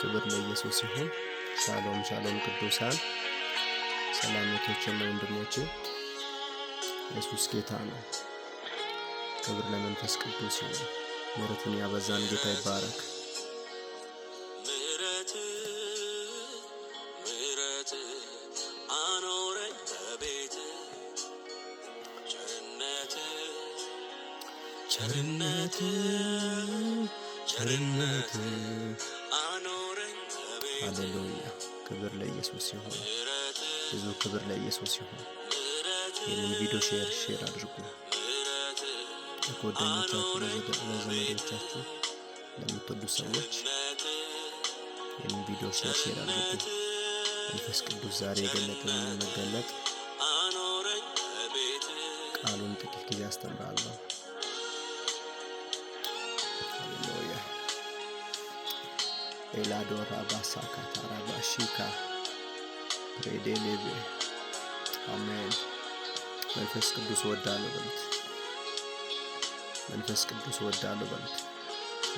ክብር ለኢየሱስ ይሁን። ሻሎም ሻሎም ቅዱሳን ሰላምቶችና ወንድሞቼ፣ ኢየሱስ ጌታ ነው። ክብር ለመንፈስ ቅዱስ ይሁን። ምሕረቱን ያበዛን ጌታ ይባረክ። ምሕረት አኖረኝ በቤት ቸርነት አኖረኝ በቤት። ሃሌሉያ! ክብር ለኢየሱስ ይሁን። ብዙ ክብር ለኢየሱስ ይሁን። ይህንን ቪዲዮ ሼር አድርጉ። ለጓደኞቻችሁ፣ ለዘመዶቻችሁ፣ ለምትወዱ ሰዎች ይህንን ቪዲዮ ሼር አድርጉ። መንፈስ ቅዱስ ዛሬ የገለጠውን መገለጥ ቃሉን ጥቂት ጊዜ አስተምራለሁ። ሃሌሉያ! ኤላዶራ ባሳካ ታራባሺካ ሬዴሌቤ አሜን። መንፈስ ቅዱስ ወዳለሁ በሉት። መንፈስ ቅዱስ ወዳለሁ በሉት።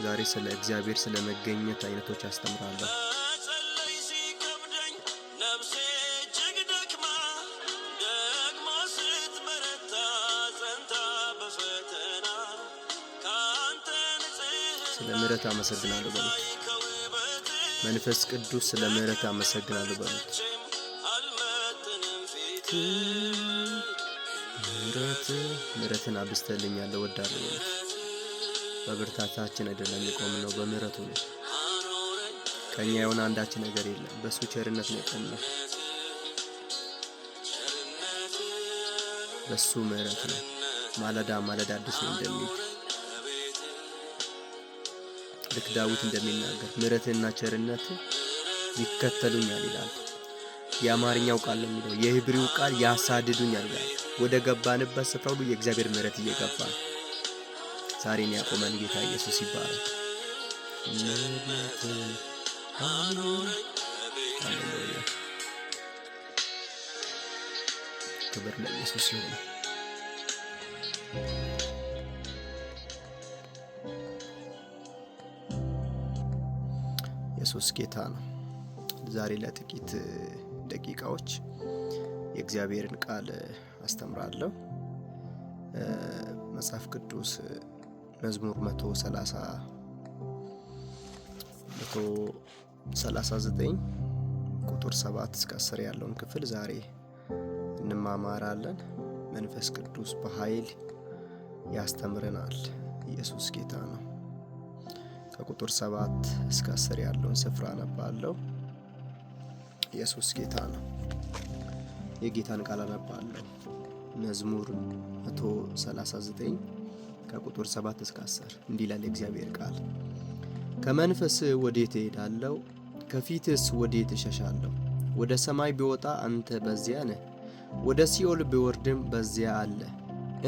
ዛሬ ስለ እግዚአብሔር ስለ መገኘት አይነቶች አስተምራለሁ። ስለ ምሕረት አመሰግናለሁ በሉት። መንፈስ ቅዱስ ስለ ምሕረት አመሰግናለሁ በሉት። ምሕረትን አብዝተልኛል እወዳለሁ በሉት። በብርታታችን አይደለም የቆምነው፣ በምሕረቱ ነው። ከኛ የሆነ አንዳች ነገር የለም። በሱ ቸርነት ነው የቆምነው። በሱ ምሕረት ነው። ማለዳ ማለዳ አዲስ ነው እንደሚል ልክ ዳዊት እንደሚናገር ምሕረትና ቸርነት ይከተሉኛል ይላል። የአማርኛው ቃል ነው የሚለው፣ የሂብሪው ቃል ያሳድዱኛል ይላል። ወደ ገባንበት ስፍራ ሁሉ የእግዚአብሔር ምሕረት እየገባ ዛሬን ያቆመን ጌታ ኢየሱስ ይባረክ። ሃሌሉያ! ክብር ለኢየሱስ ይሁን። ኢየሱስ ጌታ ነው። ዛሬ ለጥቂት ደቂቃዎች የእግዚአብሔርን ቃል አስተምራለሁ። መጽሐፍ ቅዱስ መዝሙር 139 ቁጥር 7 እስከ 10 ያለውን ክፍል ዛሬ እንማማራለን። መንፈስ ቅዱስ በኃይል ያስተምረናል። ኢየሱስ ጌታ ነው። ከቁጥር 7 እስከ 10 ያለውን ስፍራ አነባለሁ። ኢየሱስ ጌታ ነው። የጌታን ቃል አነባለሁ። መዝሙር 139 ከቁጥር 7 እስከ 10 እንዲህ ይላል የእግዚአብሔር ቃል። ከመንፈስ ወዴት እሄዳለሁ? ከፊትስ ወዴት እሸሻለሁ? ወደ ሰማይ ቢወጣ አንተ በዚያ ነህ፣ ወደ ሲኦል ቢወርድም በዚያ አለ።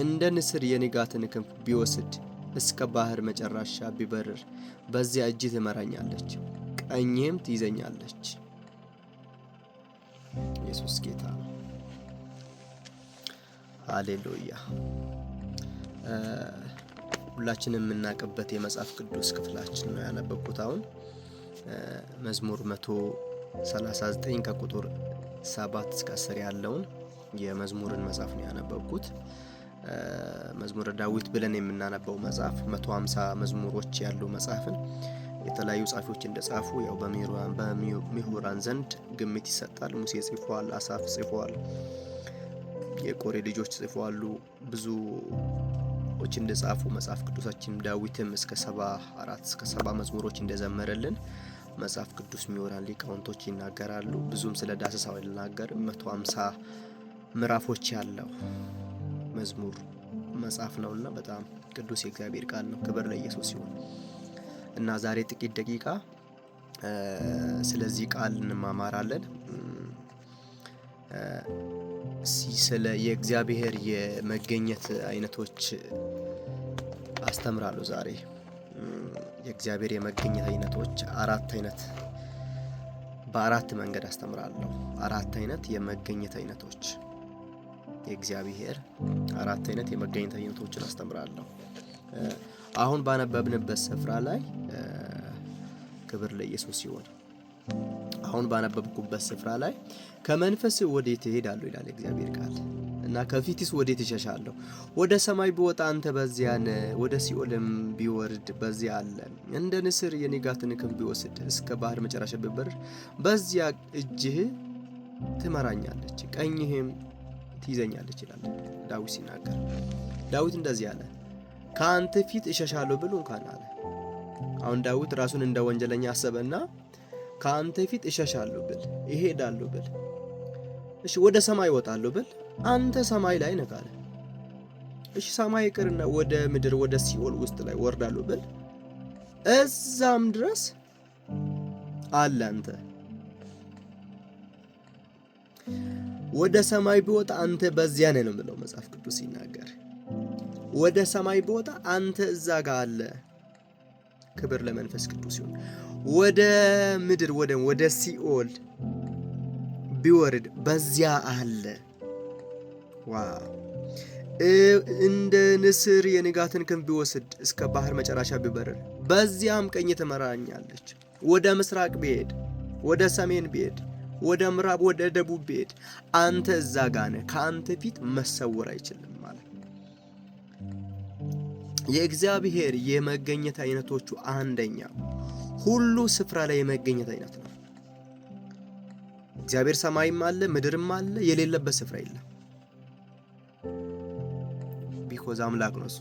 እንደ ንስር የንጋትን ክንፍ ቢወስድ፣ እስከ ባህር መጨረሻ ቢበርር፣ በዚያ እጅ ትመራኛለች፣ ቀኝህም ትይዘኛለች። ኢየሱስ ጌታ ነው። ሃሌሉያ! ሁላችንም የምናውቅበት የመጽሐፍ ቅዱስ ክፍላችን ነው ያነበብኩት። አሁን መዝሙር 139 ከቁጥር 7 እስከ 10 ያለውን የመዝሙርን መጽሐፍ ነው ያነበብኩት። መዝሙረ ዳዊት ብለን የምናነበው መጽሐፍ 150 መዝሙሮች ያለው መጽሐፍን የተለያዩ ጻፊዎች እንደጻፉ ያው በምሁራን ዘንድ ግምት ይሰጣል። ሙሴ ጽፏል፣ አሳፍ ጽፏል፣ የቆሬ ልጆች ጽፏሉ። ብዙዎች እንደጻፉ መጽሐፍ ቅዱሳችን ዳዊትም እስከ 74 እስከ 70 መዝሙሮች እንደዘመረልን መጽሐፍ ቅዱስ ምሁራን ሊቃውንቶች ይናገራሉ። ብዙም ስለ ዳሰሳው አይናገርም። 150 ምዕራፎች ያለው መዝሙር መጽሐፍ ነውና በጣም ቅዱስ የእግዚአብሔር ቃል ነው። ክብር ለኢየሱስ ይሁን። እና ዛሬ ጥቂት ደቂቃ ስለዚህ ቃል እንማማራለን። ስለ የእግዚአብሔር የመገኘት አይነቶች አስተምራለሁ። ዛሬ የእግዚአብሔር የመገኘት አይነቶች በአራት መንገድ አስተምራለሁ። 4 አይነት የመገኘት አይነቶች፣ የእግዚአብሔር 4 አይነት የመገኘት አይነቶችን አስተምራለሁ። አሁን ባነበብንበት ስፍራ ላይ ክብር ለኢየሱስ ይሁን። አሁን ባነበብኩበት ስፍራ ላይ ከመንፈስ ወዴት እሄዳለሁ ይላል እግዚአብሔር ቃል እና ከፊትስ ወዴት እሸሻለሁ? ወደ ሰማይ ብወጣ አንተ በዚያ ነህ፣ ወደ ሲኦልም ቢወርድ በዚያ አለ። እንደ ንስር የንጋትን ክንፍ ቢወስድ እስከ ባህር መጨረሻ ቢበርር በዚያ እጅህ ትመራኛለች፣ ቀኝህም ትይዘኛለች ይላል ዳዊት ሲናገር። ዳዊት እንደዚህ አለ፣ ከአንተ ፊት እሸሻለሁ ብሎ እንኳን አለ። አሁን ዳዊት ራሱን እንደ ወንጀለኛ አሰበና ከአንተ ፊት እሸሻለሁ ብል፣ እሄዳለሁ ብል፣ እሺ ወደ ሰማይ እወጣለሁ ብል፣ አንተ ሰማይ ላይ ነህ አለ። እሺ ሰማይ ይቅርና ወደ ምድር ወደ ሲኦል ውስጥ ላይ ወርዳለሁ ብል፣ እዛም ድረስ አለ አንተ። ወደ ሰማይ ቢወጣ አንተ በዚያ ነህ ነው የሚለው መጽሐፍ ቅዱስ ሲናገር። ወደ ሰማይ ቢወጣ አንተ እዛ ጋር አለ። ክብር ለመንፈስ ቅዱስ ይሁን። ወደ ምድር ወደ ሲኦል ቢወርድ በዚያ አለ። ዋው! እንደ ንስር የንጋትን ክንፍ ቢወስድ እስከ ባህር መጨረሻ ቢበርር በዚያም ቀኝ ትመራኛለች። ወደ ምስራቅ ቢሄድ፣ ወደ ሰሜን ቢሄድ፣ ወደ ምዕራብ ወደ ደቡብ ቢሄድ አንተ እዛ ጋር ነህ። ከአንተ ፊት መሰወር አይችልም ማለት ነው። የእግዚአብሔር የመገኘት አይነቶቹ አንደኛው ሁሉ ስፍራ ላይ የመገኘት አይነት ነው። እግዚአብሔር ሰማይም አለ ምድርም አለ፣ የሌለበት ስፍራ የለም። ቢኮዝ አምላክ ነው እሱ።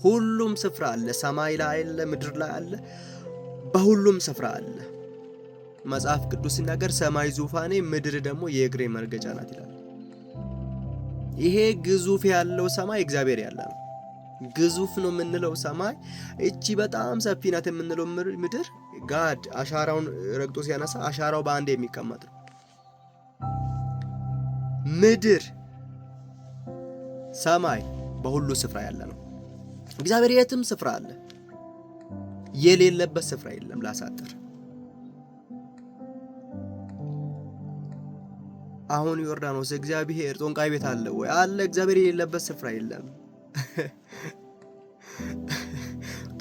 ሁሉም ስፍራ አለ። ሰማይ ላይ አለ፣ ምድር ላይ አለ፣ በሁሉም ስፍራ አለ። መጽሐፍ ቅዱስ ሲናገር ሰማይ ዙፋኔ ምድር ደግሞ የእግሬ መርገጫ ናት ይላል። ይሄ ግዙፍ ያለው ሰማይ እግዚአብሔር ያለ ነው። ግዙፍ ነው የምንለው ሰማይ፣ እቺ በጣም ሰፊ ናት የምንለው ምድር ጋድ አሻራውን ረግጦ ሲያነሳ አሻራው በአንድ የሚቀመጥ ነው። ምድር፣ ሰማይ በሁሉ ስፍራ ያለ ነው። እግዚአብሔር የትም ስፍራ አለ፣ የሌለበት ስፍራ የለም። ላሳጥር አሁን ዮርዳኖስ እግዚአብሔር ጦንቃይ ቤት አለ ወይ? አለ። እግዚአብሔር የሌለበት ስፍራ የለም።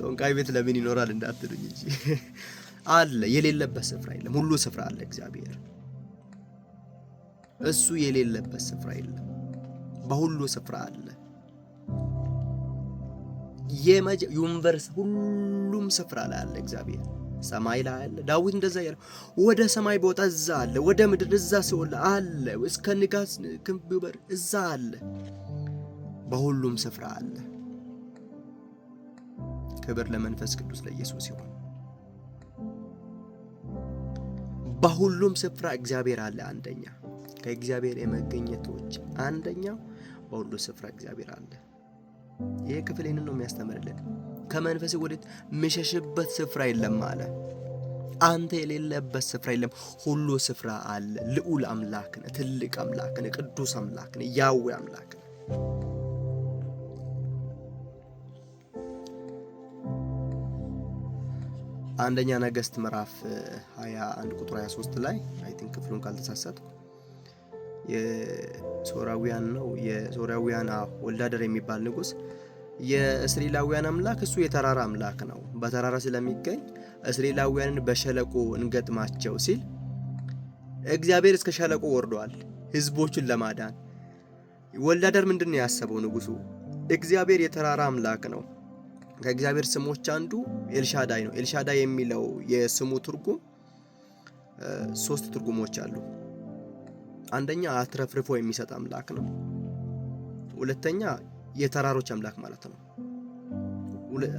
ጦንቃይ ቤት ለምን ይኖራል እንዳትሉኝ እንጂ አለ። የሌለበት ስፍራ የለም። ሁሉ ስፍራ አለ እግዚአብሔር። እሱ የሌለበት ስፍራ የለም። በሁሉ ስፍራ አለ። ዩኒቨርስ ሁሉም ስፍራ ላይ አለ እግዚአብሔር። ሰማይ ላይ አለ። ዳዊት እንደዛ ያለው ወደ ሰማይ ቦታ እዛ አለ፣ ወደ ምድር እዛ ሲኦል አለ፣ እስከ ንጋት ክንፍ ቢበር እዛ አለ። በሁሉም ስፍራ አለ። ክብር ለመንፈስ ቅዱስ ለኢየሱስ ይሁን። በሁሉም ስፍራ እግዚአብሔር አለ። አንደኛ ከእግዚአብሔር የመገኘቶች አንደኛው በሁሉ ስፍራ እግዚአብሔር አለ። ይሄ ክፍል ይህንን ነው የሚያስተምርልን። ከመንፈስ ወዴት ምሸሽበት ስፍራ የለም አለ። አንተ የሌለበት ስፍራ የለም። ሁሉ ስፍራ አለ። ልዑል አምላክ ነህ፣ ትልቅ አምላክ ነህ፣ ቅዱስ አምላክ ነህ፣ ያዌ አምላክ ነህ። አንደኛ ነገሥት ምዕራፍ 21 ቁጥር 23 ላይ አይ ቲንክ ክፍሉን ካልተሳሳትኩ የሶርያውያን ወልዳደር የሚባል ንጉስ የእስራኤላውያን አምላክ እሱ የተራራ አምላክ ነው፣ በተራራ ስለሚገኝ እስራኤላውያንን በሸለቆ እንገጥማቸው ሲል እግዚአብሔር እስከ ሸለቆ ወርዷል ህዝቦቹን ለማዳን። ወልዳደር ምንድነው ያሰበው ንጉሱ? እግዚአብሔር የተራራ አምላክ ነው። ከእግዚአብሔር ስሞች አንዱ ኤልሻዳይ ነው። ኤልሻዳይ የሚለው የስሙ ትርጉም 3 ትርጉሞች አሉ። አንደኛ አትረፍርፎ የሚሰጥ አምላክ ነው። ሁለተኛ የተራሮች አምላክ ማለት ነው።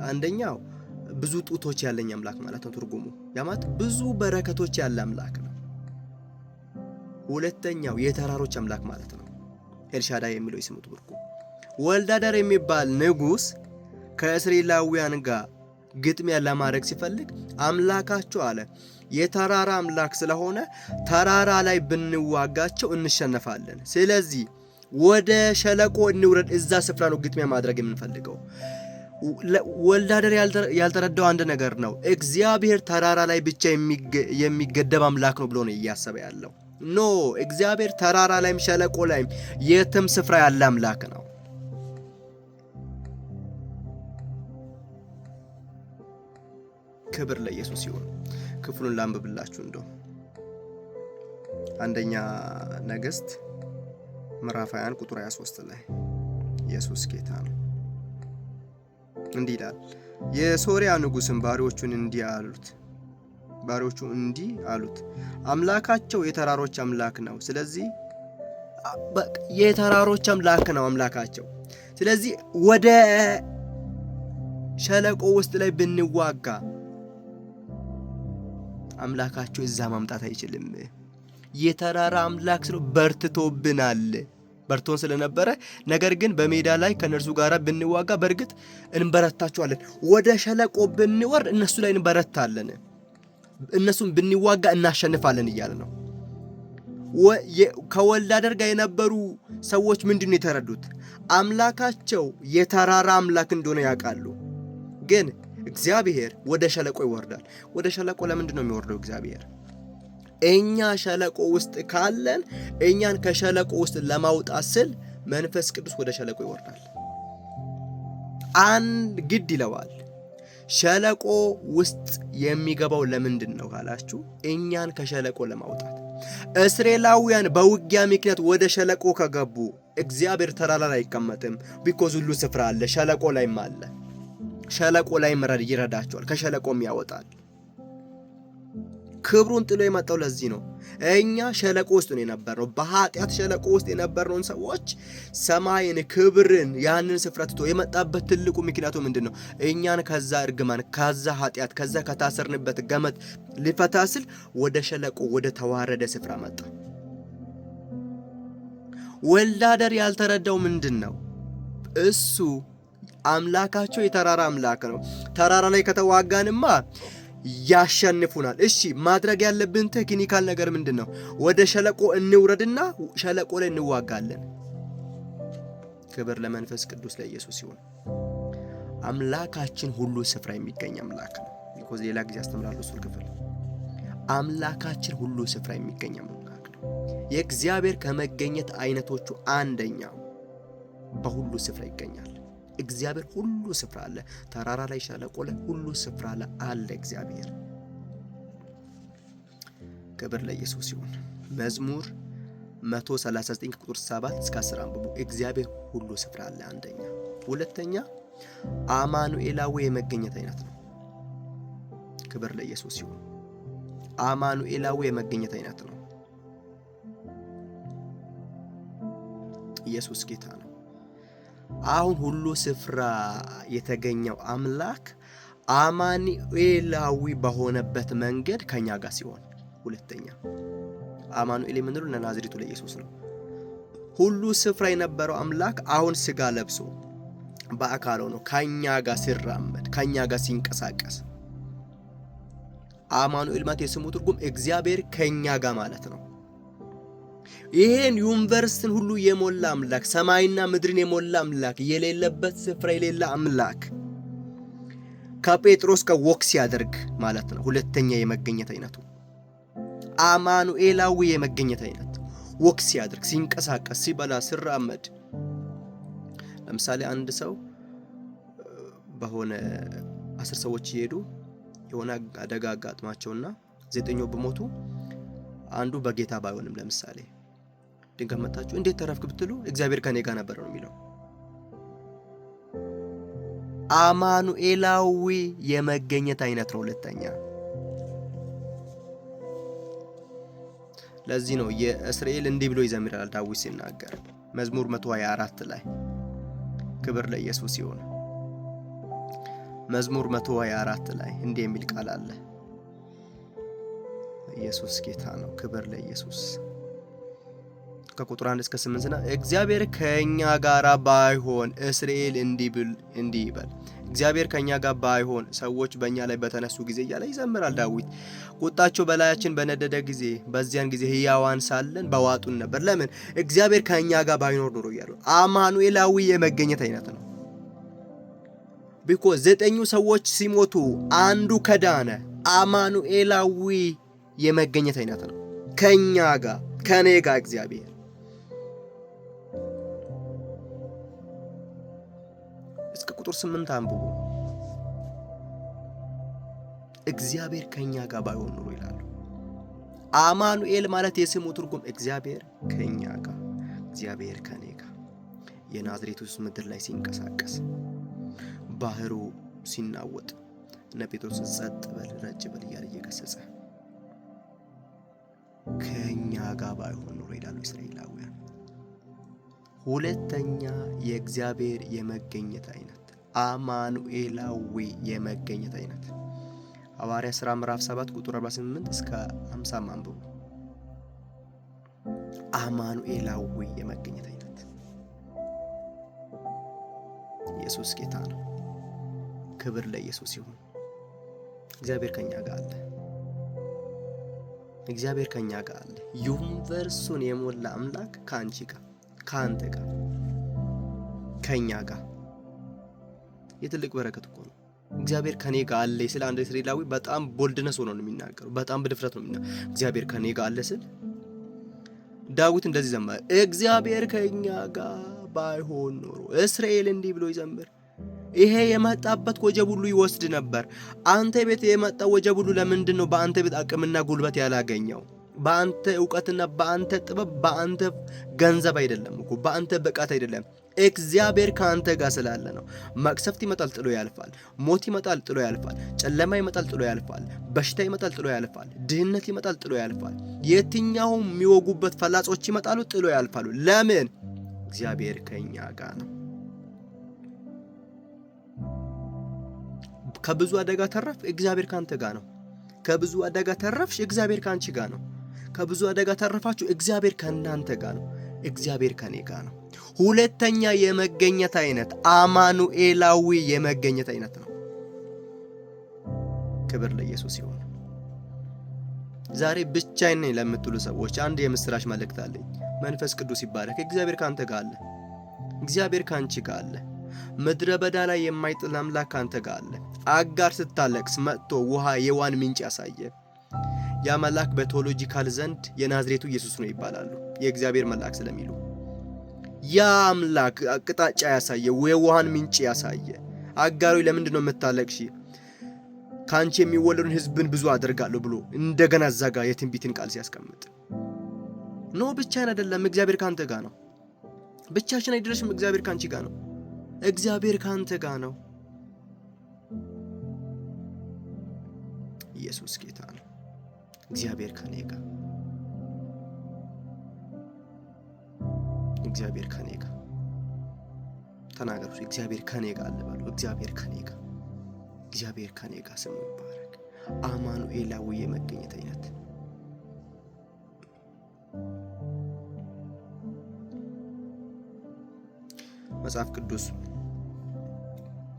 አንደኛው ብዙ ጡቶች ያለኝ አምላክ ማለት ነው ትርጉሙ። ያማት ብዙ በረከቶች ያለ አምላክ ነው። ሁለተኛው የተራሮች አምላክ ማለት ነው ኤልሻዳይ የሚለው የስሙ ትርጉም። ወልዳደር የሚባል ንጉስ ከእስራኤላውያን ጋር ግጥሚያ ለማድረግ ሲፈልግ አምላካቸው አለ የተራራ አምላክ ስለሆነ ተራራ ላይ ብንዋጋቸው እንሸነፋለን። ስለዚህ ወደ ሸለቆ እንውረድ፣ እዛ ስፍራ ነው ግጥሚያ ማድረግ የምንፈልገው። ወልዳደር ያልተረዳው አንድ ነገር ነው። እግዚአብሔር ተራራ ላይ ብቻ የሚገደብ አምላክ ነው ብሎ ነው እያሰበ ያለው። ኖ፣ እግዚአብሔር ተራራ ላይም ሸለቆ ላይም የትም ስፍራ ያለ አምላክ ነው። ክብር ለኢየሱስ ይሁን። ክፍሉን ላንብብላችሁ እንደው አንደኛ ነገሥት ምዕራፍ 21 ቁጥር 23 ላይ ኢየሱስ ጌታ ነው። እንዲህ ይላል፣ የሶርያ ንጉሥም ባሪዎቹ እንዲህ አሉት፣ አምላካቸው የተራሮች አምላክ ነው። ስለዚህ የተራሮች አምላክ ነው አምላካቸው። ስለዚህ ወደ ሸለቆ ውስጥ ላይ ብንዋጋ አምላካቸው እዛ ማምጣት አይችልም። የተራራ አምላክ ስለ በርቶን ስለነበረ፣ ነገር ግን በሜዳ ላይ ከነርሱ ጋር ብንዋጋ በእርግጥ እንበረታቸዋለን። ወደ ሸለቆ ብንወርድ እነሱ ላይ እንበረታለን፣ እነሱን ብንዋጋ እናሸንፋለን እያለ ነው። ከወላደር ጋር የነበሩ ሰዎች ምንድነው የተረዱት? አምላካቸው የተራራ አምላክ እንደሆነ ያውቃሉ። ግን እግዚአብሔር ወደ ሸለቆ ይወርዳል። ወደ ሸለቆ ለምንድን ነው የሚወርደው እግዚአብሔር? እኛ ሸለቆ ውስጥ ካለን እኛን ከሸለቆ ውስጥ ለማውጣት ስል መንፈስ ቅዱስ ወደ ሸለቆ ይወርዳል። አንድ ግድ ይለዋል። ሸለቆ ውስጥ የሚገባው ለምንድን ነው ካላችሁ፣ እኛን ከሸለቆ ለማውጣት። እስራኤላውያን በውጊያ ምክንያት ወደ ሸለቆ ከገቡ እግዚአብሔር ተራራ ላይ አይቀመጥም። ቢኮዝ ሁሉ ስፍራ አለ፣ ሸለቆ ላይም አለ። ሸለቆ ላይም ይረዳቸዋል፣ ከሸለቆም ያወጣል። ክብሩን ጥሎ የመጣው ለዚህ ነው። እኛ ሸለቆ ውስጥ ነው የነበርነው። በኃጢአት ሸለቆ ውስጥ የነበርነውን ሰዎች ሰማይን፣ ክብርን፣ ያንን ስፍራ ትቶ የመጣበት ትልቁ ምክንያቱ ምንድን ነው? እኛን ከዛ እርግማን፣ ከዛ ኃጢአት፣ ከዛ ከታሰርንበት ገመድ ሊፈታ ስል ወደ ሸለቆ፣ ወደ ተዋረደ ስፍራ መጣ። ወላደር ያልተረዳው ምንድን ነው? እሱ አምላካቸው የተራራ አምላክ ነው። ተራራ ላይ ከተዋጋንማ ያሸንፉናል። እሺ ማድረግ ያለብን ቴክኒካል ነገር ምንድን ነው? ወደ ሸለቆ እንውረድና ሸለቆ ላይ እንዋጋለን። ክብር ለመንፈስ ቅዱስ ለኢየሱስ ይሁን። አምላካችን ሁሉ ስፍራ የሚገኝ አምላክ ነው። ቢኮዝ ሌላ ጊዜ አስተምራለሁ እሱን ክፍል። አምላካችን ሁሉ ስፍራ የሚገኝ አምላክ ነው። የእግዚአብሔር ከመገኘት አይነቶቹ አንደኛው በሁሉ ስፍራ ይገኛል። እግዚአብሔር ሁሉ ስፍራ አለ። ተራራ ላይ፣ ሸለቆ ላይ፣ ሁሉ ስፍራ ላይ አለ እግዚአብሔር። ክብር ለኢየሱስ ይሁን። መዝሙር 139 ቁጥር 7 እስከ 10 አንብቡ። እግዚአብሔር ሁሉ ስፍራ አለ አንደኛ። ሁለተኛ አማኑኤላዊ የመገኘት አይነት ነው። ክብር ለኢየሱስ ይሁን። አማኑኤላዊ የመገኘት አይነት ነው። ኢየሱስ ጌታ ነው። አሁን ሁሉ ስፍራ የተገኘው አምላክ አማኑኤላዊ በሆነበት መንገድ ከኛ ጋር ሲሆን፣ ሁለተኛ አማኑኤል የምንለው ለናዝሬቱ ለኢየሱስ ነው። ሁሉ ስፍራ የነበረው አምላክ አሁን ስጋ ለብሶ በአካል ሆኖ ከኛ ጋር ሲራመድ፣ ከኛ ጋር ሲንቀሳቀስ። አማኑኤል ማለት የስሙ ትርጉም እግዚአብሔር ከኛ ጋር ማለት ነው። ይሄን ዩኒቨርስን ሁሉ የሞላ አምላክ፣ ሰማይና ምድርን የሞላ አምላክ፣ የሌለበት ስፍራ የሌለ አምላክ ከጴጥሮስ ጋር ወክ ሲያደርግ ማለት ነው። ሁለተኛ የመገኘት አይነቱ አማኑኤላዊ የመገኘት አይነት ወክ ሲያደርግ፣ ሲንቀሳቀስ፣ ሲበላ፣ ሲራመድ። ለምሳሌ አንድ ሰው በሆነ 10 ሰዎች ይሄዱ የሆነ አደጋ አጋጥማቸውና 9 በሞቱ አንዱ በጌታ ባይሆንም ለምሳሌ ድንገት መጣችሁ እንዴት ተረፍክ ብትሉ እግዚአብሔር ከኔ ጋር ነበር ነው የሚለው። አማኑኤላዊ የመገኘት አይነት ነው ሁለተኛ። ለዚህ ነው የእስራኤል እንዲህ ብሎ ይዘምራል ዳዊት ሲናገር መዝሙር 124 ላይ። ክብር ለኢየሱስ ይሁን። መዝሙር 124 ላይ እንዲህ የሚል ቃል አለ። ኢየሱስ ጌታ ነው። ክብር ለኢየሱስ። ከቁጥር 1 እስከ 8 እግዚአብሔር ከኛ ጋር ባይሆን እስራኤል እንዲህ ይበል። እግዚአብሔር ከኛ ጋር ባይሆን ሰዎች በእኛ ላይ በተነሱ ጊዜ እያለ ይዘምራል ዳዊት። ቁጣቸው በላያችን በነደደ ጊዜ በዚያን ጊዜ ሕያዋን ሳለን በዋጡን ነበር። ለምን? እግዚአብሔር ከኛ ጋር ባይኖር ኖሮ እያሉ። አማኑኤላዊ የመገኘት አይነት ነው። ቢኮዝ 9 ሰዎች ሲሞቱ አንዱ ከዳነ አማኑኤላዊ የመገኘት አይነት ነው። ከኛ ጋር፣ ከኔ ጋር እግዚአብሔር። እስከ ቁጥር 8 አንብቡ። እግዚአብሔር ከኛ ጋር ባይሆን ኖሮ ይላሉ። አማኑኤል ማለት የስሙ ትርጉም እግዚአብሔር ከኛ ጋር፣ እግዚአብሔር ከኔ ጋር። የናዝሬቱ ኢየሱስ ምድር ላይ ሲንቀሳቀስ ባህሩ ሲናወጥ እነ ጴጥሮስን ጸጥ በል ረጭ በል እያለ እየገሰጸ ከኛ ጋር ባይሆን ኖሮ ይላሉ እስራኤላውያን። ሁለተኛ የእግዚአብሔር የመገኘት አይነት አማኑኤላዊ የመገኘት አይነት ሐዋርያት ሥራ ምዕራፍ 7 ቁጥር 48 እስከ 50 አንብቡ። አማኑኤላዊ የመገኘት አይነት ኢየሱስ ጌታ ነው። ክብር ለኢየሱስ ይሁን። እግዚአብሔር ከኛ ጋር አለ። እግዚአብሔር ከኛ ጋር አለ። ዩኒቨርሱን የሞላ አምላክ ካንቺ ጋር፣ ካንተ ጋር፣ ከኛ ጋር የትልቅ በረከት እኮ ነው። እግዚአብሔር ከኔ ጋር አለ ስለ አንድ እስራኤላዊ በጣም ቦልድነስ ሆኖ ነው የሚናገረው። በጣም በድፍረት ነው የሚናገረው። እግዚአብሔር ከኔ ጋር አለ ስል ዳዊት እንደዚህ ዘመረ፣ እግዚአብሔር ከኛ ጋር ባይሆን ኖሮ። እስራኤል እንዲህ ብሎ ይዘምር፣ ይሄ የመጣበት ወጀብ ሁሉ ይወስድ ነበር። አንተ ቤት የመጣው ወጀብ ሁሉ ለምንድን ነው በአንተ ቤት አቅምና ጉልበት ያላገኘው? በአንተ ዕውቀትና በአንተ ጥበብ በአንተ ገንዘብ አይደለም እኮ፣ በአንተ ብቃት አይደለም። እግዚአብሔር ከአንተ ጋር ስላለ ነው። መቅሰፍት ይመጣል ጥሎ ያልፋል። ሞት ይመጣል ጥሎ ያልፋል። ጨለማ ይመጣል ጥሎ ያልፋል። በሽታ ይመጣል ጥሎ ያልፋል። ድህነት ይመጣል ጥሎ ያልፋል። የትኛውም የሚወጉበት ፈላጾች ይመጣሉ ጥሎ ያልፋሉ። ለምን? እግዚአብሔር ከኛ ጋር ነው። ከብዙ አደጋ ተረፍ፣ እግዚአብሔር ካንተ ጋር ነው። ከብዙ አደጋ ተረፍሽ፣ እግዚአብሔር ካንቺ ጋር ነው። ከብዙ አደጋ ተረፋችሁ፣ እግዚአብሔር ከእናንተ ጋር ነው። እግዚአብሔር ከኔ ጋር ነው። ሁለተኛ የመገኘት አይነት አማኑኤላዊ የመገኘት አይነት ነው። ክብር ለኢየሱስ ይሁን። ዛሬ ብቻዬን ነኝ ለምትሉ ሰዎች አንድ የምስራች መልእክት አለኝ። መንፈስ ቅዱስ ይባረክ። እግዚአብሔር ካንተ ጋር አለ። እግዚአብሔር ካንቺ ጋር አለ። ምድረ በዳ ላይ የማይጥል አምላክ ካንተ ጋር አለ። አጋር ስታለቅስ መጥቶ ውሃ የዋን ምንጭ ያሳየ ያ መልአክ በቴዎሎጂካል ዘንድ የናዝሬቱ ኢየሱስ ነው ይባላሉ፣ የእግዚአብሔር መልአክ ስለሚሉ። ያ አምላክ አቅጣጫ ያሳየ፣ የውሃን ምንጭ ያሳየ። አጋሩ ለምንድን ነው የምታለቅሺ? ካንቺ የሚወለዱን ሕዝብን ብዙ አደርጋለሁ ብሎ እንደገና ዘጋ የትንቢትን ቃል ሲያስቀምጥ ኖ ብቻዬን አይደለም፣ እግዚአብሔር ካንተ ጋር ነው። ብቻሽን አይደለሽም፣ እግዚአብሔር ካንቺ ጋር ነው። እግዚአብሔር ካንተ ጋር ነው። ኢየሱስ ጌታ ነው። እግዚአብሔር ከኔ ጋር፣ እግዚአብሔር ከኔ ጋር። ተናገሩ። እግዚአብሔር ከኔ ጋር አለ በሉ። እግዚአብሔር ከኔ ጋር፣ እግዚአብሔር ከኔ ጋር። ስሙ ይባረክ። አማኑኤላዊ የመገኘት አይነት መጽሐፍ ቅዱስ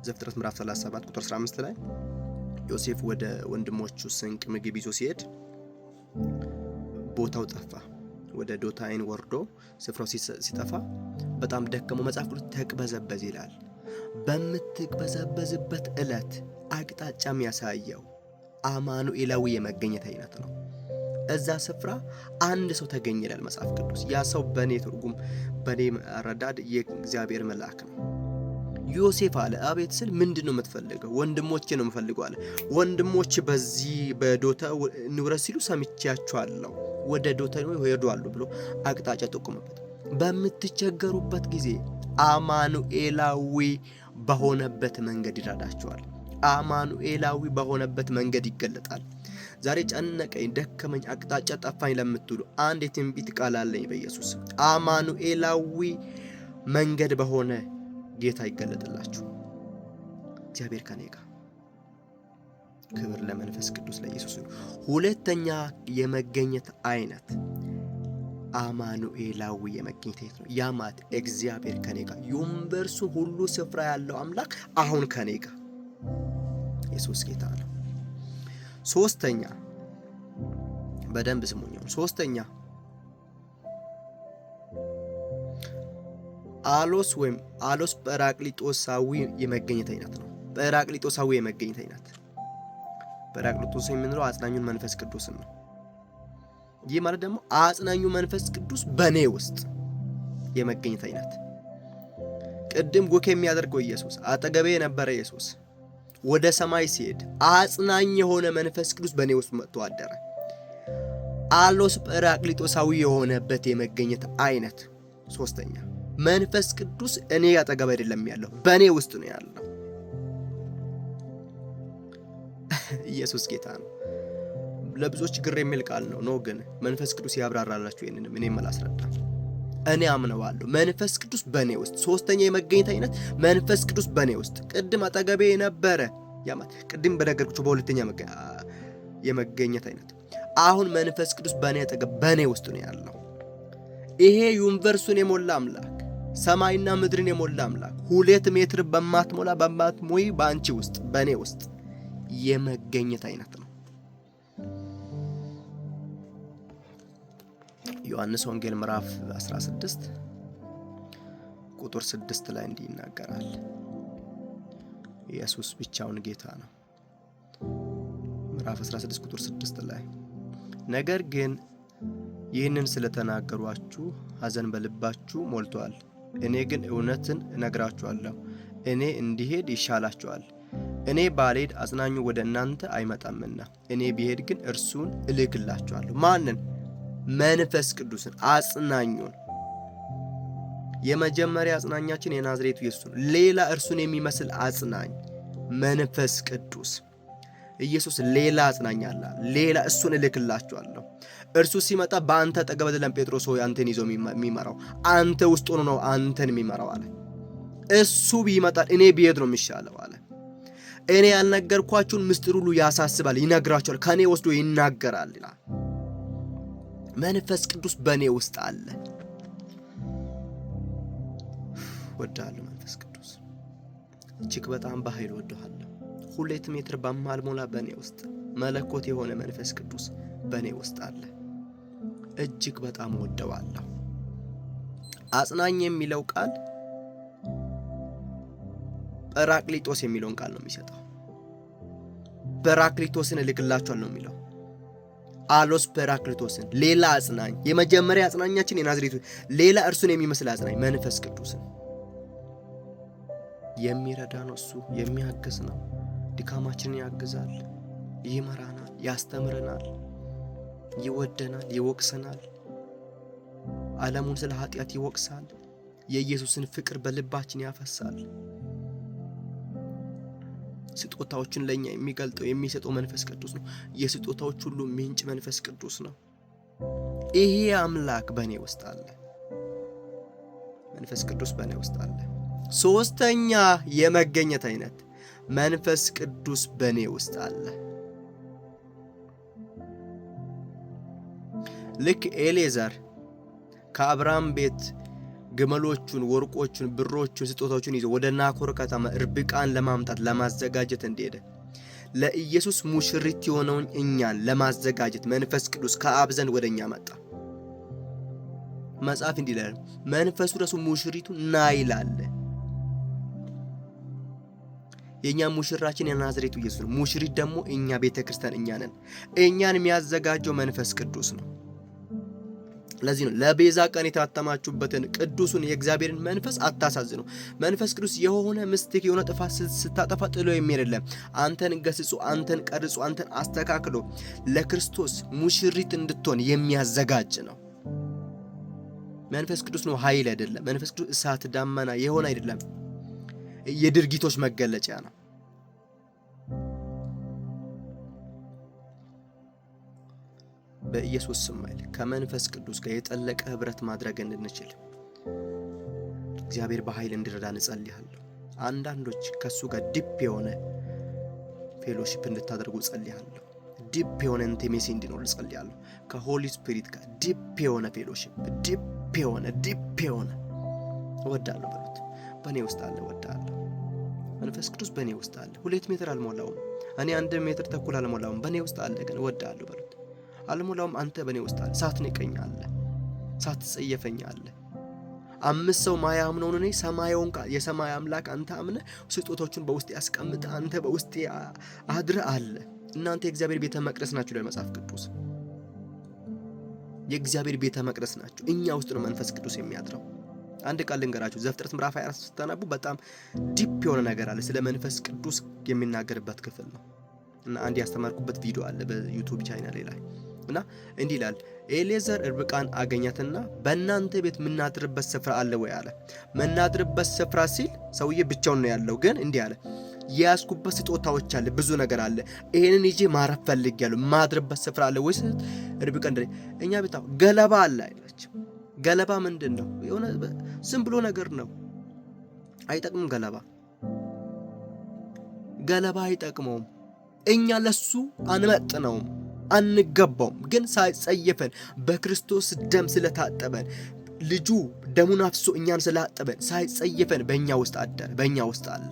ዘፍጥረት ምዕራፍ 37 ቁጥር 15 ላይ ዮሴፍ ወደ ወንድሞቹ ስንቅ ምግብ ይዞ ሲሄድ ቦታው ጠፋ። ወደ ዶታይን ወርዶ ስፍራው ሲጠፋ በጣም ደከመው። መጽሐፍ ቅዱስ ተቅበዘበዝ ይላል። በምትቅበዘበዝበት ዕለት አቅጣጫ የሚያሳየው አማኑኤላዊ የመገኘት አይነት ነው። እዛ ስፍራ አንድ ሰው ተገኘ ይላል መጽሐፍ ቅዱስ። ያ ሰው በኔ ትርጉም በኔ ረዳድ የእግዚአብሔር መልአክ ነው። ዮሴፍ አለ አቤት ስል ምንድን ነው የምትፈልገው? ወንድሞቼ ነው የምፈልገው አለ። ወንድሞች በዚህ በዶታ ንውረስ ሲሉ ሰምቻቸዋለሁ፣ ወደ ዶታ ይሄዳሉ ብሎ አቅጣጫ ጠቆመበት። በምትቸገሩበት ጊዜ አማኑኤላዊ በሆነበት መንገድ ይረዳቸዋል። አማኑኤላዊ በሆነበት መንገድ ይገለጣል። ዛሬ ጨነቀኝ፣ ደከመኝ፣ አቅጣጫ ጠፋኝ ለምትሉ አንድ የትንቢት ቃል አለኝ በኢየሱስ። አማኑኤላዊ መንገድ በሆነ ጌታ ይገለጥላችሁ። እግዚአብሔር ከኔ ጋር። ክብር ለመንፈስ ቅዱስ ለኢየሱስ ነው። ሁለተኛ የመገኘት አይነት አማኑኤላዊ የመገኘት ነው። ያ ማለት እግዚአብሔር ከኔ ጋር፣ ዩኒቨርሱ ሁሉ ስፍራ ያለው አምላክ አሁን ከኔ ጋር። ኢየሱስ ጌታ ነው። ሶስተኛ በደንብ ስሙኝ። ሶስተኛ አሎስ ወይም አሎስ ጰራቅሊጦሳዊ የመገኘት አይነት ነው። ጰራቅሊጦሳዊ የመገኘት አይነት ጰራቅሊጦስ የምንለው አጽናኙን መንፈስ ቅዱስን ነው። ይህ ማለት ደግሞ አጽናኙ መንፈስ ቅዱስ በኔ ውስጥ የመገኘት አይነት። ቅድም ጎክ የሚያደርገው ኢየሱስ አጠገቤ የነበረ ኢየሱስ ወደ ሰማይ ሲሄድ አጽናኝ የሆነ መንፈስ ቅዱስ በኔ ውስጥ መጥቶ አደረ። አሎስ ጰራቅሊጦሳዊ የሆነበት የመገኘት አይነት። ሶስተኛ መንፈስ ቅዱስ እኔ አጠገብ አይደለም ያለው፣ በእኔ ውስጥ ነው ያለው። ኢየሱስ ጌታ ነው። ለብዙዎች ግር የሚል ቃል ነው ግን መንፈስ ቅዱስ ያብራራላችሁ። ይሄንንም እኔም አላስረዳም። እኔ አምነዋለሁ። መንፈስ ቅዱስ በእኔ ውስጥ። ሶስተኛ የመገኘት አይነት መንፈስ ቅዱስ በእኔ ውስጥ። ቅድም አጠገቤ የነበረ ቅድም በነገርኩችሁ በሁለተኛ የመገኘት አይነት። አሁን መንፈስ ቅዱስ በእኔ አጠገብ በእኔ ውስጥ ነው ያለው። ይሄ ዩኒቨርሱን የሞላ አምላክ፣ ሰማይና ምድርን የሞላ አምላክ 2 ሜትር በማትሞላ በማትሞይ በአንቺ ውስጥ በእኔ ውስጥ የመገኘት አይነት ነው። ዮሐንስ ወንጌል ምዕራፍ 16 ቁጥር 6 ላይ እንዲህ ይናገራል። ኢየሱስ ብቻውን ጌታ ነው። ምዕራፍ 16 ቁጥር 6 ላይ ነገር ግን ይህንን ስለተናገሯችሁ ሐዘን በልባችሁ ሞልቷል። እኔ ግን እውነትን እነግራችኋለሁ፣ እኔ እንዲሄድ ይሻላችኋል። እኔ ባልሄድ አጽናኙ ወደ እናንተ አይመጣምና፣ እኔ ብሄድ ግን እርሱን እልክላችኋለሁ። ማንን? መንፈስ ቅዱስን፣ አጽናኙን። የመጀመሪያ አጽናኛችን የናዝሬቱ ኢየሱስ ነው። ሌላ እርሱን የሚመስል አጽናኝ መንፈስ ቅዱስ ኢየሱስ ሌላ አጽናኝ አለ። ሌላ እሱን እልክላችኋለሁ። እርሱ ሲመጣ በአንተ አጠገብ አይደለም ጴጥሮስ ሆይ አንተን ይዞ የሚመራው፣ አንተ ውስጥ ሆኖ ነው አንተን የሚመራው አለ። እሱ ቢመጣል እኔ ብሄድ ነው የሚሻለው አለ። እኔ ያልነገርኳችሁን ምስጢር ሁሉ ያሳስባል፣ ይነግራችኋል፣ ከኔ ወስዶ ይናገራል ይላል። መንፈስ ቅዱስ በእኔ ውስጥ አለ። ወዳለሁ መንፈስ ቅዱስ እጅግ በጣም በኃይል ወደዋለሁ። 2 ሜትር በማልሞላ በእኔ ውስጥ መለኮት የሆነ መንፈስ ቅዱስ በእኔ ውስጥ አለ። እጅግ በጣም ወደዋለሁ። አጽናኝ የሚለው ቃል ጰራቅሊጦስ የሚለውን ቃል ነው የሚሰጠው። ጰራቅሊጦስን እልክላችኋለሁ ነው የሚለው። አሎስ ጰራቅሊጦስን ሌላ አጽናኝ። የመጀመሪያ አጽናኛችን የናዝሬቱ፣ ሌላ እርሱን የሚመስል አጽናኝ መንፈስ ቅዱስን የሚረዳ ነው። እሱ የሚያግዝ ነው። ድካማችንን ያግዛል፣ ይመራናል፣ ያስተምረናል፣ ይወደናል፣ ይወቅሰናል። ዓለሙን ስለ ኃጢአት ይወቅሳል። የኢየሱስን ፍቅር በልባችን ያፈሳል። ስጦታዎችን ለኛ የሚገልጠው የሚሰጠው መንፈስ ቅዱስ ነው። የስጦታዎች ሁሉ ምንጭ መንፈስ ቅዱስ ነው። ይሄ አምላክ በእኔ ውስጥ አለ። መንፈስ ቅዱስ በእኔ ውስጥ አለ። ሶስተኛ የመገኘት አይነት መንፈስ ቅዱስ በእኔ ውስጥ አለ። ልክ ኤሌዛር ከአብርሃም ቤት ግመሎቹን፣ ወርቆቹን፣ ብሮቹን፣ ስጦታዎቹን ይዞ ወደ ናኮር ከተማ ርብቃን ለማምጣት ለማዘጋጀት እንደሄደ ለኢየሱስ ሙሽሪት የሆነውን እኛን ለማዘጋጀት መንፈስ ቅዱስ ከአብ ዘንድ ወደኛ መጣ። መጽሐፍ እንዲህ ይላል፣ መንፈሱ ራሱ ሙሽሪቱ ና ይላል። የኛ ሙሽራችን የናዝሬቱ ኢየሱስ ነው። ሙሽሪት ደግሞ እኛ ቤተክርስቲያን እኛ ነን። እኛን የሚያዘጋጀው መንፈስ ቅዱስ ነው። ለዚህ ነው ለቤዛ ቀን የታተማችሁበትን ቅዱሱን የእግዚአብሔርን መንፈስ አታሳዝኑ። መንፈስ ቅዱስ የሆነ ምስቲክ የሆነ ጥፋት ስታጠፋ ጥሎ የሚሄድለም፣ አንተን ገስጾ፣ አንተን ቀርጾ፣ አንተን አስተካክሎ ለክርስቶስ ሙሽሪት እንድትሆን የሚያዘጋጅ ነው። መንፈስ ቅዱስ ነው፣ ኃይል አይደለም። መንፈስ ቅዱስ እሳት ዳመና የሆነ አይደለም፣ የድርጊቶች መገለጫ ነው። በኢየሱስ ስም ከመንፈስ ቅዱስ ጋር የጠለቀ ህብረት ማድረግ እንድንችል እግዚአብሔር በኃይል እንዲረዳን እጸልያለሁ። አንዳንዶች ከሱ ጋር ዲፕ የሆነ ፌሎሺፕ እንድታደርጉ እጸልያለሁ። ዲፕ የሆነ ኢንቲሜሲ እንዲኖር እጸልያለሁ። ከሆሊ ስፒሪት ጋር ዲፕ የሆነ ፌሎሺፕ፣ ዲፕ የሆነ እወዳለሁ በሉት። በእኔ ውስጥ አለ፣ እወዳለሁ። መንፈስ ቅዱስ በእኔ ውስጥ አለ። 2 ሜትር አልሞላውም፣ እኔ 1 ሜትር ተኩል አልሞላውም፣ በእኔ ውስጥ አለ። ግን እወዳለሁ በሉት። አልሞላውም፣ አንተ በእኔ ውስጥ አለ። ሳትንቀኛለህ፣ ሳትጸየፈኛለህ። 5 ሰው ማያምነውን እኔ ሰማያውን የሰማይ አምላክ አንተ አምነህ ስጦታዎችን በውስጥ ያስቀምጥ፣ አንተ በውስጥ አድረ አለ። እናንተ የእግዚአብሔር ቤተ መቅደስ ናችሁ ይላል መጽሐፍ ቅዱስ። የእግዚአብሔር ቤተ መቅደስ ናችሁ። እኛ ውስጥ ነው መንፈስ ቅዱስ የሚያድረው። አንድ ቃል ልንገራችሁ። ዘፍጥረት ምዕራፍ 24 ስታነቡ በጣም ዲፕ የሆነ ነገር አለ። ስለ መንፈስ ቅዱስ የሚናገርበት ክፍል ነው እና አንድ ያስተማርኩበት ቪዲዮ አለ በዩቲዩብ ቻናሌ ላይ። እና እንዲህ ይላል ኤሌዘር ርብቃን አገኛትና በእናንተ ቤት ምናድርበት ስፍራ አለ ወይ አለ። ምናድርበት ስፍራ ሲል ሰውዬ ብቻውን ነው ያለው፣ ግን እንዲህ አለ የያዝኩበት ስጦታዎች አለ፣ ብዙ ነገር አለ፣ ይሄንን ይዤ ማረፍ ፈልጌያለሁ፣ ማድርበት ስፍራ አለ ወይስ? ርብቃ እንደ እኛ ቤት ገለባ አለ አይላች። ገለባ ምንድን ነው? የሆነ ዝም ብሎ ነገር ነው፣ አይጠቅምም። ገለባ አይጠቅመውም። እኛ ለሱ አንመጥነውም፣ አንገባውም። ግን ሳይጸየፈን በክርስቶስ ደም ስለታጠበን ልጁ ደሙን አፍሶ እኛን ስላጠበን ሳይጸየፈን በእኛ ውስጥ አደረ፣ በእኛ ውስጥ አለ።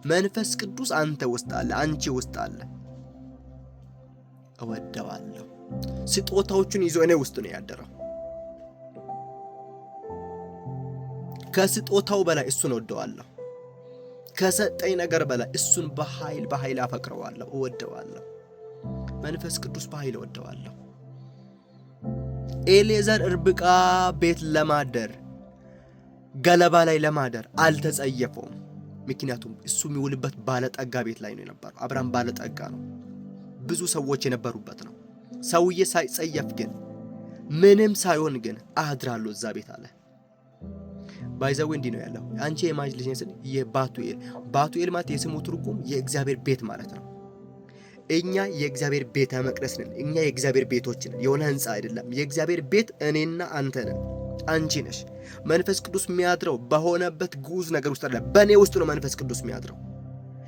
መንፈስ ቅዱስ አንተ ውስጥ አለ፣ አንቺ ውስጥ አለ። እወደዋለሁ። ስጦታዎቹን ይዞ እኔ ውስጥ ነው ያደረው። ከስጦታው በላይ እሱን እወደዋለሁ። ከሰጠኝ ነገር በላይ እሱን በኃይል አፈቅረዋለሁ፣ እወደዋለሁ። መንፈስ ቅዱስ በኃይል እወደዋለሁ። ኤሌዘር ርብቃ ቤት ለማደር ገለባ ላይ ለማደር አልተጸየፈውም። ምክንያቱም እሱ የሚውልበት ባለጠጋ ቤት ላይ ነው የነበረው። አብርሃም ባለጠጋ ነው፣ ብዙ ሰዎች የነበሩበት ነው። ሰውዬ ሳይጸየፍ ግን ምንም ሳይሆን ግን አድራለሁ እዛ ቤት አለ። ባይዘው እንዲህ ነው ያለው። አንቺ የማጅ ልጅ ነሽ። ባቱኤል ማለት የስሙ ትርጉም የእግዚአብሔር ቤት ማለት ነው። እኛ የእግዚአብሔር ቤተ መቅደስ ነን። እኛ የእግዚአብሔር ቤቶች ነን። የሆነ ህንፃ አይደለም። የእግዚአብሔር ቤት እኔና አንተ ነን። አንቺ ነሽ። መንፈስ ቅዱስ የሚያድረው በሆነበት ጉዝ ነገር ውስጥ አይደለም፣ በእኔ ውስጥ ነው መንፈስ ቅዱስ የሚያድረው።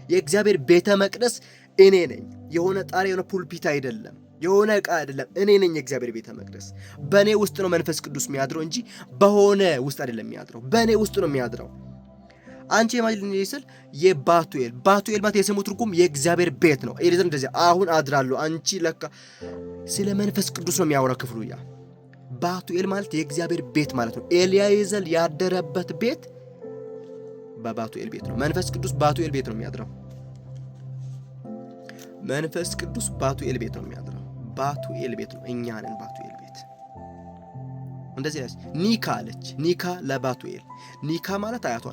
የእግዚአብሔር ቤተ መቅደስ እኔ ነኝ። የሆነ ጣሪያ፣ የሆነ ፑልፒት አይደለም፣ የሆነ ዕቃ አይደለም። እኔ ነኝ የእግዚአብሔር ቤተ መቅደስ። በእኔ ውስጥ ነው መንፈስ ቅዱስ የሚያድረው እንጂ በሆነ ውስጥ አይደለም የሚያድረው፣ በእኔ ውስጥ ነው የሚያድረው። አንቺ የማጅልኝ ስል ባቱኤል ማለት የስሙ ትርጉም የእግዚአብሔር ቤት ነው። ኤሌዘር እንደዚህ አሁን አድራለሁ። አንቺ ለካ ስለ መንፈስ ቅዱስ ነው የሚያወራው ክፍሉ። ያ ባቱኤል ማለት የእግዚአብሔር ቤት ማለት ነው። ኤሌዘር ያደረበት ቤት በባቱኤል ቤት ነው። መንፈስ ቅዱስ ባቱኤል ቤት ነው የሚያድረው። መንፈስ ቅዱስ ባቱኤል ቤት ነው የሚያድረው። ባቱኤል ቤት ነው። እኛ ነን ባቱኤል ቤት። እንደዚህ ያለች ኒካ አለች። ኒካ ለባቱኤል ኒካ ማለት አያቷ።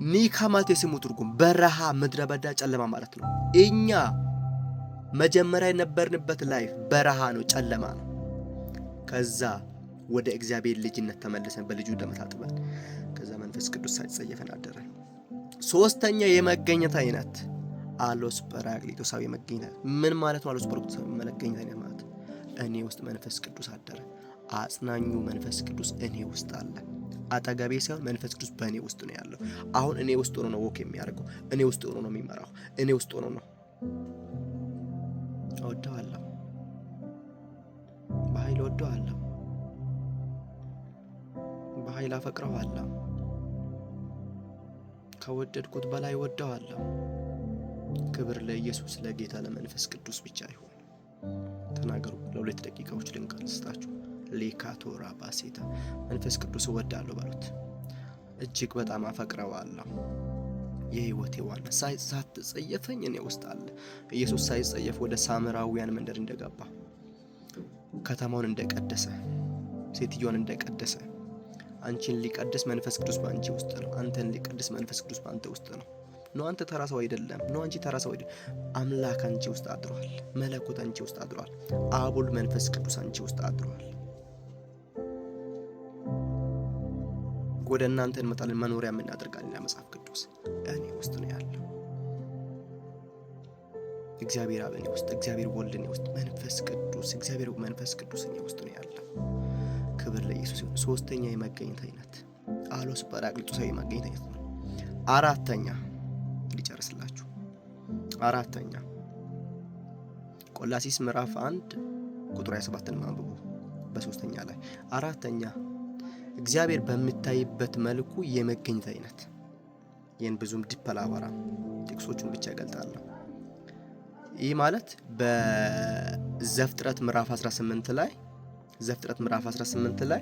ኒካ ማለት የስሙ ትርጉም በረሃ፣ ምድረ በዳ፣ ጨለማ ማለት ነው። እኛ መጀመሪያ የነበርንበት ላይፍ በረሃ ነው፣ ጨለማ ነው። ከዛ ወደ እግዚአብሔር ልጅነት ተመልሰን በልጁ ደም ታጥበን ከዛ መንፈስ ቅዱስ ሳይጸየፈን አደረን። ሶስተኛ የመገኘት አይነት አሎስ ጰራቅሊጦሳዊ መገኘት ምን ማለት ነው? አሎስ ጰራቅሊጦሳዊ መገኘት አይነት ማለት እኔ ውስጥ መንፈስ ቅዱስ አደረ። አጽናኙ መንፈስ ቅዱስ እኔ ውስጥ አለ። አጠገቤ ሳይሆን መንፈስ ቅዱስ በእኔ ውስጥ ነው ያለው። አሁን እኔ ውስጥ ሆኖ ነው ወክ የሚያደርገው። እኔ ውስጥ ሆኖ ነው የሚመራው። እኔ ውስጥ ሆኖ ነው። እወደዋለሁ፣ በኃይል እወደዋለሁ፣ በኃይል አፈቅረዋለሁ። ከወደድኩት በላይ እወደዋለሁ። ክብር ለኢየሱስ ለጌታ ለመንፈስ ቅዱስ ብቻ ይሁን። ተናገሩ። ለ2 ደቂቃዎች ልንቀልስታችሁ። ሌካቶራ ባሴታ መንፈስ ቅዱስ እወዳለሁ በሉት። እጅግ በጣም አፈቅረዋለሁ። የህይወቴ ዋና ሳትጸየፈኝ እኔ ውስጥ አለ። ኢየሱስ ሳይጸየፍ ወደ ሳምራውያን መንደር እንደገባ፣ ከተማውን እንደቀደሰ፣ ሴትዮን እንደቀደሰ፣ አንቺን ሊቀድስ መንፈስ ቅዱስ በአንቺ ውስጥ ነው። አንተን ሊቀድስ መንፈስ ቅዱስ በአንተ ውስጥ ነው። ነው አንተ ተራ ሰው አይደለም። ነው አንቺ ተራ ሰው አይደለም። አምላክ አንቺ ውስጥ አድሯል። መለኮት አንቺ ውስጥ አድሯል። አቡል መንፈስ ቅዱስ አንቺ ውስጥ አድሯል። ወደ እናንተ እንመጣለን፣ መኖሪያ እናደርጋለን። መጽሐፍ ቅዱስ እኔ ውስጥ ነው ያለው። እግዚአብሔር አብ እኔ ውስጥ፣ እግዚአብሔር ወልድ እኔ ውስጥ፣ መንፈስ ቅዱስ እግዚአብሔር መንፈስ ቅዱስ እኔ ውስጥ ነው ያለው። ክብር ለኢየሱስ ይሁን። ሶስተኛ የመገኘት አይነት አሎስ ጰራቅሊጦሳዊ የመገኘት አይነት ነው። አራተኛ ሊጨርስላችሁ። አራተኛ ቆላሲስ ምዕራፍ 1 ቁጥር 27ን ማንበቡ በሶስተኛ ላይ አራተኛ እግዚአብሔር በሚታይበት መልኩ የመገኘት አይነት። ይህን ብዙም ዲፕላባራ ጥቅሶቹን ብቻ እገልጣለሁ። ይህ ማለት በዘፍጥረት ምዕራፍ 18 ላይ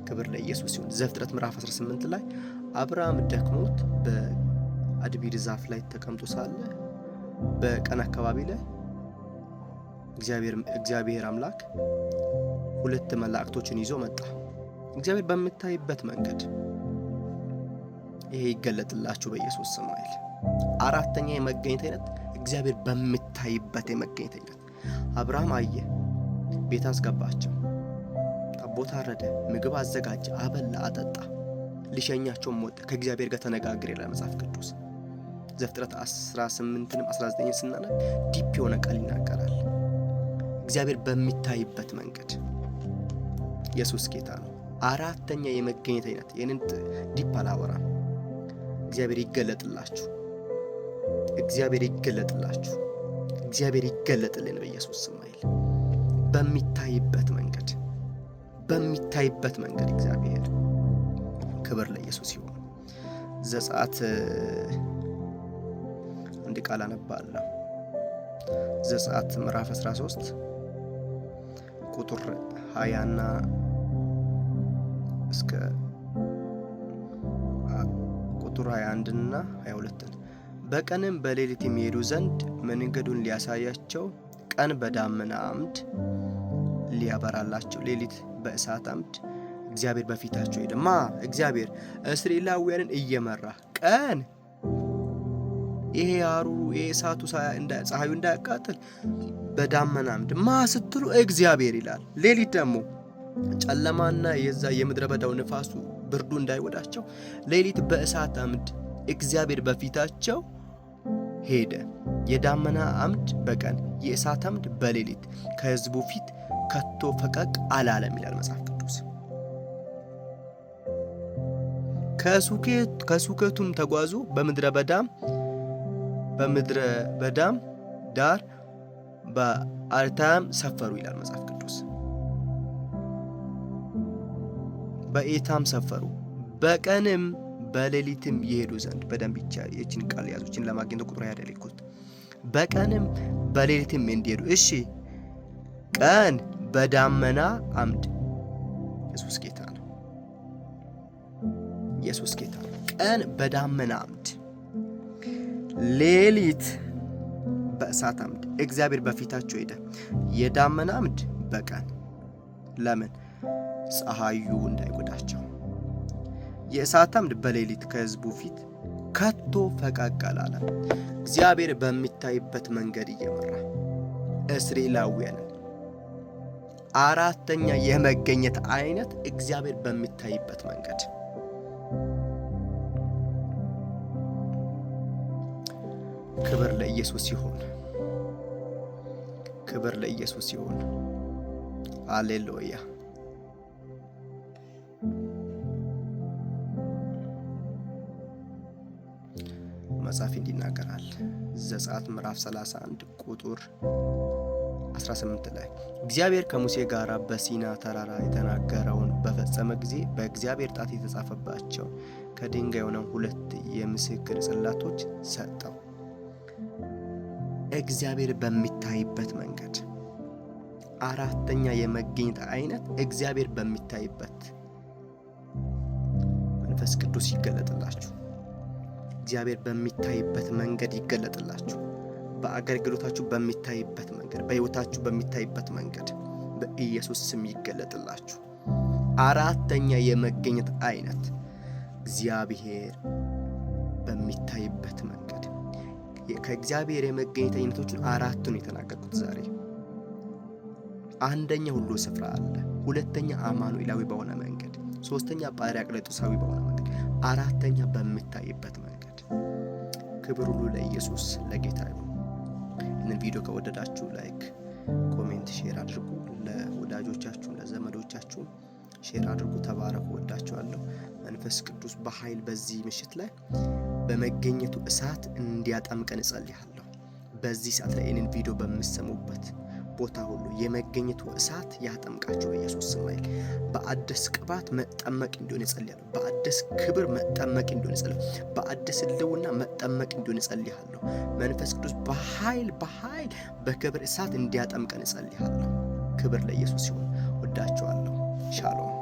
ክብር ለኢየሱስ ይሁን። ዘፍጥረት ምዕራፍ 18 ላይ አብርሃም ደክሞት በአድቢር ዛፍ ላይ ተቀምጦ ሳለ በቀን አካባቢ ላይ እግዚአብሔር አምላክ 2 መላእክቶችን ይዞ መጣ። እግዚአብሔር በሚታይበት መንገድ ይሄ ይገለጥላችሁ በኢየሱስ ስም አይል። አራተኛ የመገኘት አይነት እግዚአብሔር በሚታይበት የመገኘት አይነት። አብርሃም አየ፣ ቤት አስገባቸው፣ ጠቦት አረደ፣ ምግብ አዘጋጀ፣ አበላ፣ አጠጣ፣ ሊሸኛቸውም ወጣ። ከእግዚአብሔር ጋር ተነጋገረ ይላል መጽሐፍ ቅዱስ። ዘፍጥረት 18ንም 19 ስናነብ ዲፕ የሆነ ቃል ይናገራል። እግዚአብሔር በሚታይበት መንገድ ኢየሱስ ጌታ ነው። አራተኛ የመገኘት አይነት ይህንን ዲፕ አላወራም። እግዚአብሔር ይገለጥላችሁ፣ እግዚአብሔር ይገለጥላችሁ፣ እግዚአብሔር ይገለጥልን በኢየሱስ ስም አይል። በሚታይበት መንገድ እግዚአብሔር ክብር ለኢየሱስ ይሁን። ዘጸአት አንድ ቃል አነባለሁ። ዘጸአት ምዕራፍ 13 ቁጥር 20ና እስከ ቁጥር 21 እና 22 በቀንም በሌሊት የሚሄዱ ዘንድ መንገዱን ሊያሳያቸው ቀን በዳመና አምድ ሊያበራላቸው ሌሊት በእሳት አምድ እግዚአብሔር በፊታቸው ሄደ። እግዚአብሔር እስራኤላውያንን እየመራ ቀን ይሄ ያሩሩ የእሳቱ ፀሐዩ እንዳያቃጥል በዳመና አምድ ስትሉ እግዚአብሔር ይላል። ሌሊት ደግሞ ጨለማና የዛ የምድረ በዳው ንፋሱ ብርዱ እንዳይወዳቸው ሌሊት በእሳት አምድ እግዚአብሔር በፊታቸው ሄደ። የዳመና አምድ በቀን የእሳት አምድ በሌሊት ከሕዝቡ ፊት ከቶ ፈቀቅ አላለም ይላል መጽሐፍ ቅዱስ። ከሱኬቱም ተጓዙ፣ በምድረ በዳም ዳር በአርታም ሰፈሩ ይላል መጽሐፍ ቅዱስ። በኤታም ሰፈሩ፣ በቀንም በሌሊትም ይሄዱ ዘንድ። በደንብ ይችን ቃል ያዙችን ለማግኘት ቁጥር ያደልኩት በቀንም በሌሊትም እንዲሄዱ። እሺ ቀን በዳመና አምድ ኢየሱስ ጌታ ነው። ኢየሱስ ጌታ ነው። ቀን በዳመና አምድ፣ ሌሊት በእሳት አምድ እግዚአብሔር በፊታቸው ሄደ። የዳመና አምድ በቀን ለምን? ፀሐዩ እንዳይጎዳቸው። የእሳት አምድ በሌሊት ከሕዝቡ ፊት ከቶ ፈቀቅ አላለም። እግዚአብሔር በሚታይበት መንገድ እየመራ እስራኤላውያንን። አራተኛ የመገኘት አይነት እግዚአብሔር በሚታይበት መንገድ። ክብር ለኢየሱስ ይሁን። ክብር ለኢየሱስ ይሁን። ሃሌሉያ። መጽሐፍ እንዲናገራል። ዘጸአት ምዕራፍ 31 ቁጥር 18 ላይ እግዚአብሔር ከሙሴ ጋር በሲና ተራራ የተናገረውን በፈጸመ ጊዜ በእግዚአብሔር ጣት የተጻፈባቸው ከድንጋይ የሆነው 2 የምስክር ጽላቶች ሰጠው። እግዚአብሔር በሚታይበት መንገድ። አራተኛ የመገኘት አይነት እግዚአብሔር በሚታይበት መንፈስ ቅዱስ ይገለጥላችሁ። እግዚአብሔር በሚታይበት መንገድ ይገለጥላችሁ። በአገልግሎታችሁ በሚታይበት መንገድ፣ በሕይወታችሁ በሚታይበት መንገድ በኢየሱስ ስም ይገለጥላችሁ። አራተኛ የመገኘት አይነት እግዚአብሔር በሚታይበት መንገድ። ከእግዚአብሔር የመገኘት አይነቶችን አራቱን የተናገርኩት ዛሬ። አንደኛ ሁሉ ስፍራ አለ፣ ሁለተኛ አማኑኤላዊ በሆነ መንገድ፣ ሶስተኛ ጳራቅሊጦሳዊ በሆነ መንገድ፣ አራተኛ በሚታይበት መንገድ። ክብር ሁሉ ለኢየሱስ ለጌታ ይሁን። ይህንን ቪዲዮ ከወደዳችሁ ላይክ፣ ኮሜንት፣ ሼር አድርጉ። ለወዳጆቻችሁ ለዘመዶቻችሁ ሼር አድርጉ። ተባረኩ። ወዳችኋለሁ። መንፈስ ቅዱስ በኃይል በዚህ ምሽት ላይ በመገኘቱ እሳት እንዲያጠምቀን እጸልያለሁ። በዚህ ሰዓት ላይ ይህንን ቪዲዮ በምሰሙበት ቦታ ሁሉ የመገኘቱ እሳት ያጠምቃችሁ በኢየሱስ ስም። በአዲስ ቅባት መጠመቅ እንዲሆን እጸልያለሁ። በአዲስ ክብር መጠመቅ እንዲሆን እጸልያለሁ። በአዲስ ሕልውና መጠመቅ እንዲሆን እጸልያለሁ። መንፈስ ቅዱስ በኃይል በክብር እሳት እንዲያጠምቀን እጸልያለሁ። ክብር ለኢየሱስ ይሁን። ወዳችኋለሁ። ሻሎም